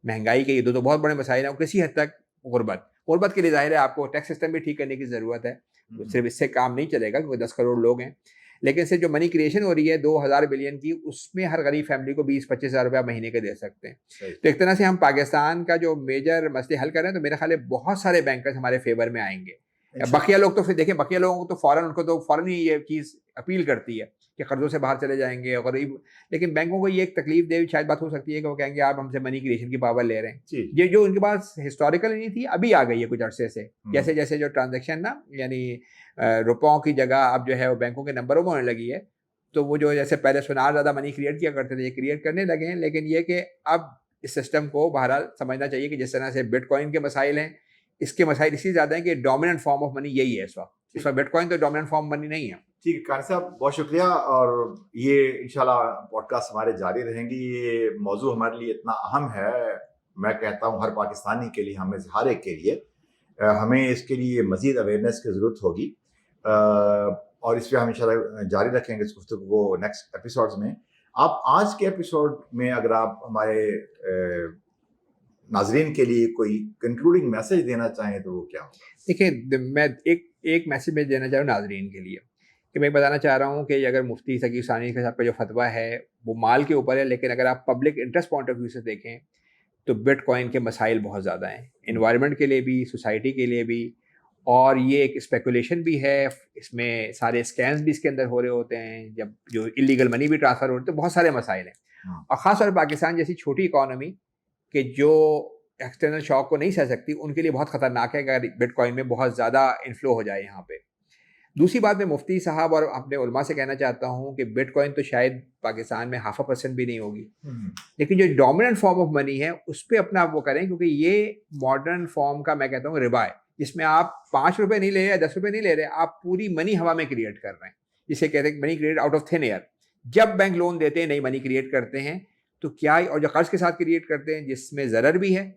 مہنگائی کے, یہ 2 بہت بڑے مسائل ہیں, اور کسی حد تک اور بات کے لیے ظاہر ہے آپ کو ٹیکس سسٹم بھی ٹھیک کرنے کی ضرورت ہے, صرف اس سے کام نہیں چلے گا کیونکہ 10 کروڑ لوگ ہیں, لیکن سے جو منی کریشن ہو رہی ہے 2000 بلین کی, اس میں ہر غریب فیملی کو 20-25 ہزار روپیہ مہینے کے دے سکتے ہیں. تو ایک طرح سے ہم پاکستان کا جو میجر مسئلے حل کر رہے ہیں, تو میرا خیال ہے بہت سارے بینکرز ہمارے فیور میں آئیں گے. بقیہ لوگ تو پھر دیکھیں, بقیہ لوگوں کو تو فوراً ان کو تو فوراً ہی یہ چیز اپیل کرتی ہے کہ قرضوں سے باہر چلے جائیں گے غریب, لیکن بینکوں کو یہ ایک تکلیف دہ شاید بات ہو سکتی ہے کہ وہ کہیں گے آپ ہم سے منی کریشن کی پاور لے رہے ہیں. یہ جو ان کے پاس ہسٹوریکل نہیں تھی, ابھی آ گئی ہے کچھ عرصے سے, جیسے جیسے جو ٹرانزیکشن نا یعنی روپوں کی جگہ اب جو ہے وہ بینکوں کے نمبروں میں ہونے لگی ہے, تو وہ جو جیسے پہلے سونار زیادہ منی کریٹ کیا کرتے تھے یہ کریٹ کرنے لگے ہیں. لیکن یہ کہ اب اس سسٹم کو بہرحال سمجھنا چاہیے کہ جس طرح سے بٹ کوائن کے مسائل ہیں, اس کے مسائل اسی زیادہ ہیں کہ ڈومیننٹ فارم آف منی یہی ہے اس وقت بٹ کوائن تو ڈومیننٹ فارم منی نہیں ہے.
ٹھیک ہے قاری صاحب, بہت شکریہ, اور یہ انشاءاللہ پوڈ کاسٹ ہمارے جاری رہیں گی. یہ موضوع ہمارے لیے اتنا اہم ہے, میں کہتا ہوں ہر پاکستانی کے لیے, ہمیں ہر ایک کے لیے, ہمیں اس کے لیے مزید اویئرنیس کی ضرورت ہوگی, اور اس پہ ہم انشاءاللہ جاری رکھیں گے اس گفتگو کو نیکسٹ ایپیسوڈز میں. آپ آج کے ایپیسوڈ میں اگر آپ ہمارے ناظرین کے لیے کوئی کنکلوڈنگ میسج دینا چاہیں تو وہ کیا ہوگا؟
دیکھیں, میں ایک میسج میں دینا چاہ رہا ہوں ناظرین کے لیے, کہ میں بتانا چاہ رہا ہوں کہ اگر مفتی سقی ثانی صاحب کا جو فتویٰ ہے وہ مال کے اوپر ہے, لیکن اگر آپ public interest point of view سے دیکھیں تو بٹ کوائن کے مسائل بہت زیادہ ہیں, انوائرمنٹ کے لیے بھی, سوسائٹی کے لیے بھی, اور یہ ایک اسپیکولیشن بھی ہے, اس میں سارے اسکیمز بھی اس کے اندر ہو رہے ہوتے ہیں, جب جو انلیگل منی بھی ٹرانسفر ہو رہی ہے, تو بہت سارے مسائل ہیں. اور خاص طور پر پاکستان جیسی چھوٹی اکانومی کہ جو ایکسٹرنل شاک کو نہیں سہ سکتی, ان کے لیے بہت خطرناک ہے اگر بٹ کوائن میں بہت زیادہ انفلو ہو جائے یہاں پہ. دوسری بات میں مفتی صاحب اور اپنے علماء سے کہنا چاہتا ہوں کہ بٹ کوائن تو شاید پاکستان میں 0.5% بھی نہیں ہوگی, لیکن جو ڈومیننٹ فارم آف منی ہے اس پہ اپنا وہ کریں, کیونکہ یہ ماڈرن فارم کا میں کہتا ہوں ربا ہے, جس میں آپ 5 روپے نہیں لے رہے, 10 روپے نہیں لے رہے, آپ پوری منی ہوا میں کریٹ کر رہے ہیں, جسے کہتے ہیں money create out of thin air. جب بینک لون دیتے ہیں نئی منی کریٹ کرتے ہیں تو کیا, اور جو قرض کے ساتھ کریٹ کرتے ہیں جس میں ضرر بھی ہے,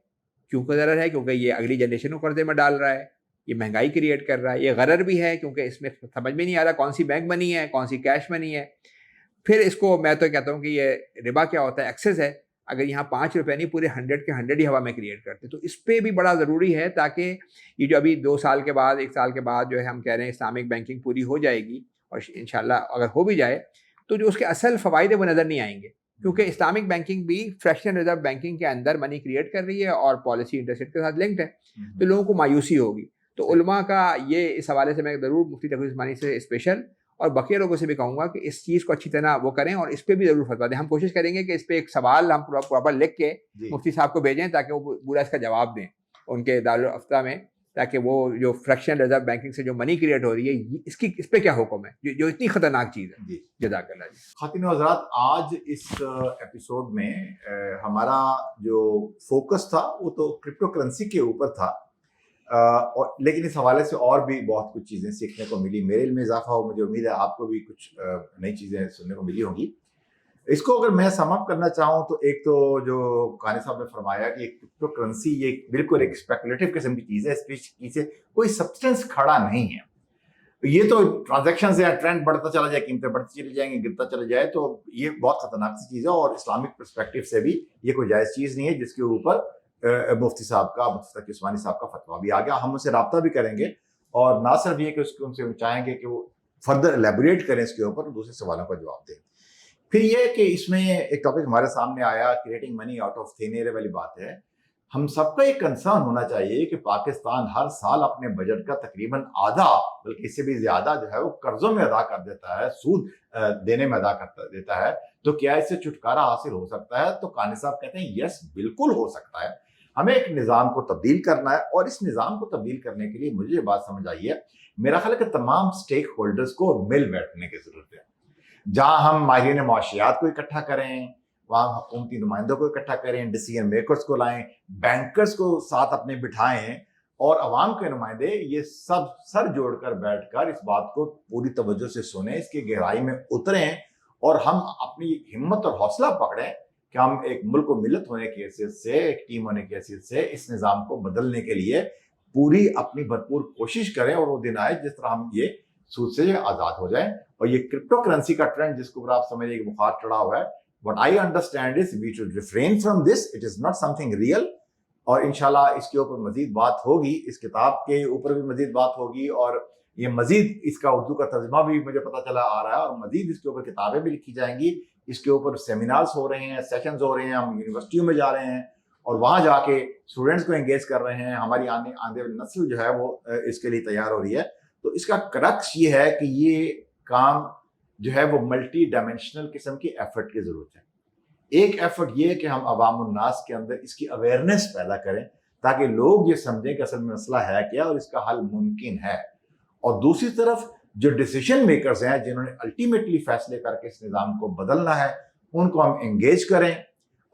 کیونکہ ضرر ہے کیونکہ یہ اگلی جنریشن کو قرضے میں ڈال رہا ہے, یہ مہنگائی کریٹ کر رہا ہے, یہ غرر بھی ہے کیونکہ اس میں سمجھ میں نہیں آ رہا کون سی بینک منی ہے کون سی کیش منی ہے. پھر اس کو میں تو کہتا ہوں کہ یہ ربا کیا ہوتا ہے, ایکسیس ہے. اگر یہاں 5 روپے نہیں پورے 100 کے 100 ہی ہوا میں کریٹ کرتے, تو اس پہ بھی بڑا ضروری ہے, تاکہ یہ جو ابھی 2 سال کے بعد 1 سال کے بعد جو ہے ہم کہہ رہے ہیں اسلامک بینکنگ پوری ہو جائے گی, اور انشاءاللہ اگر ہو بھی جائے تو جو اس کے اصل فوائد وہ نظر نہیں آئیں گے, کیونکہ اسلامک بینکنگ بھی فریکشنل ریزرو بینکنگ کے اندر منی کریٹ کر رہی ہے اور پالیسی انٹرسٹ ریٹ کے ساتھ لنکڈ ہے, تو لوگوں کو مایوسی ہوگی. تو علماء کا یہ اس حوالے سے میں ضرور مفتی تقی عثمانی سے اسپیشل اور بقیہ لوگوں سے بھی کہوں گا کہ اس چیز کو اچھی طرح وہ کریں, اور اس پہ بھی ضرور فتویٰ دیں. ہم کوشش کریں گے کہ اس پہ ایک سوال ہم پراپر لکھ کے مفتی صاحب کو بھیجیں تاکہ وہ پورا اس کا جواب دیں ان کے دارالفتہ میں, تاکہ وہ جو فریکشنل ریزرو بینکنگ سے جو منی کریٹ ہو رہی ہے اس پہ کیا حکم ہے, جو اتنی خطرناک چیز ہے. جزاک اللہ.
خواتین و حضرات, آج اس ایپیسوڈ میں ہمارا جو فوکس تھا وہ تو کرپٹو کرنسی کے اوپر تھا, لیکن اس حوالے سے اور بھی بہت کچھ چیزیں سیکھنے کو ملی. میرے علم میں اضافہ ہو, مجھے امید ہے آپ کو بھی کچھ نئی چیزیں سننے کو ملی ہوں گی. اس کو اگر میں سم اپ کرنا چاہوں تو ایک تو جو قانی صاحب نے فرمایا کہ کرپٹو کرنسی یہ بالکل ایک اسپیکولیٹو قسم کی چیز ہے, اس پیچھے کوئی سبسٹنس کھڑا نہیں ہے. یہ تو ٹرانزیکشنز ہیں, ٹرینڈ بڑھتا چلا جائے, قیمتیں بڑھتی چلی جائیں گی, گرتا چلا جائے, تو یہ بہت خطرناک سی چیز ہے, اور اسلامک پرسپیکٹو سے بھی یہ کوئی جائز چیز نہیں ہے, جس کے اوپر مفتی صاحب کا, مفتی تقی عثمانی صاحب کا فتویٰ بھی آ گیا. ہم ان سے رابطہ بھی کریں گے, اور نہ صرف یہ کہ ان سے چاہیں گے کہ وہ فردر ایلیبوریٹ کریں اس کے اوپر, دوسرے سوالوں کا جواب دیں. پھر یہ کہ اس میں ایک ٹاپک ہمارے سامنے آیا, creating money out of thin air والی بات ہے. ہم سب کا یہ کنسرن ہونا چاہیے کہ پاکستان ہر سال اپنے بجٹ کا تقریباً آدھا, بلکہ اس سے بھی زیادہ جو ہے وہ قرضوں میں ادا کر دیتا ہے, سود دینے میں ادا کر دیتا ہے. تو کیا اس سے چھٹکارا حاصل ہو سکتا ہے؟ تو قانی صاحب کہتے ہیں یس, بالکل ہو سکتا ہے. ہمیں ایک نظام کو تبدیل کرنا ہے, اور اس نظام کو تبدیل کرنے کے لیے مجھے یہ بات سمجھ آئی ہے, میرا خیال ہے کہ تمام سٹیک ہولڈرز کو مل بیٹھنے کی ضرورت ہے. جہاں ہم ماہرین معاشیات کو اکٹھا کریں, وہاں حکومتی نمائندوں کو اکٹھا کریں, ڈیسیژن میکرز کو لائیں, بینکرز کو ساتھ اپنے بٹھائیں, اور عوام کے نمائندے یہ سب سر جوڑ کر بیٹھ کر اس بات کو پوری توجہ سے سنیں, اس کی گہرائی میں اتریں, اور ہم اپنی ہمت اور حوصلہ پکڑیں کہ ہم ایک ملک و ملت ہونے کی حیثیت سے, ایک ٹیم ہونے کی حیثیت سے اس نظام کو بدلنے کے لیے پوری اپنی بھرپور کوشش کریں, اور وہ دن آئے جس طرح ہم یہ سود سے آزاد ہو جائیں. اور یہ کرپٹو کرنسی کا ٹرینڈ جس کے اوپر آپ سمجھ رہے کہ بخار چڑھا ہوا ہے, what I understand is we should refrain from this. It is not something real. اور انشاءاللہ اس کے اوپر مزید بات ہوگی، اس کتاب کے اوپر بھی مزید بات ہوگی، اور یہ مزید اس کا اردو کا ترجمہ بھی مجھے پتہ چلا آ رہا ہے، اور مزید اس کے اوپر کتابیں بھی لکھی جائیں گی، اس کے اوپر سیمینارز ہو رہے ہیں، سیشنز ہو رہے ہیں، ہم یونیورسٹیوں میں جا رہے ہیں اور وہاں جا کے اسٹوڈنٹس کو انگیج کر رہے ہیں، ہماری آنے والی نسل جو ہے وہ اس کے لیے تیار ہو رہی ہے۔ تو اس کا کرکس یہ ہے کہ یہ کام جو ہے وہ ملٹی ڈائمینشنل قسم کی ایفرٹ کی ضرورت ہے۔ ایک ایفرٹ یہ ہے کہ ہم عوام الناس کے اندر اس کی اویئرنیس پیدا کریں تاکہ لوگ یہ سمجھیں کہ اصل میں مسئلہ ہے کیا اور اس کا حل ممکن ہے، اور دوسری طرف جو ڈیسیژن میکرز ہیں جنہوں نے الٹیمیٹلی فیصلے کر کے اس نظام کو بدلنا ہے، ان کو ہم انگیج کریں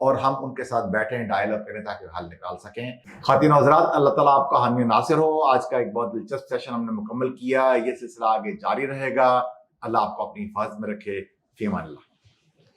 اور ہم ان کے ساتھ بیٹھیں، ڈائیلاگ کریں تاکہ حل نکال سکیں۔ خواتین و حضرات، اللہ تعالیٰ آپ کا حامی ناصر ہو۔ آج کا ایک بہت دلچسپ سیشن ہم نے مکمل کیا، یہ سلسلہ آگے جاری رہے گا۔ اللہ آپ کو اپنی حفاظت میں رکھے۔ فی امان اللہ۔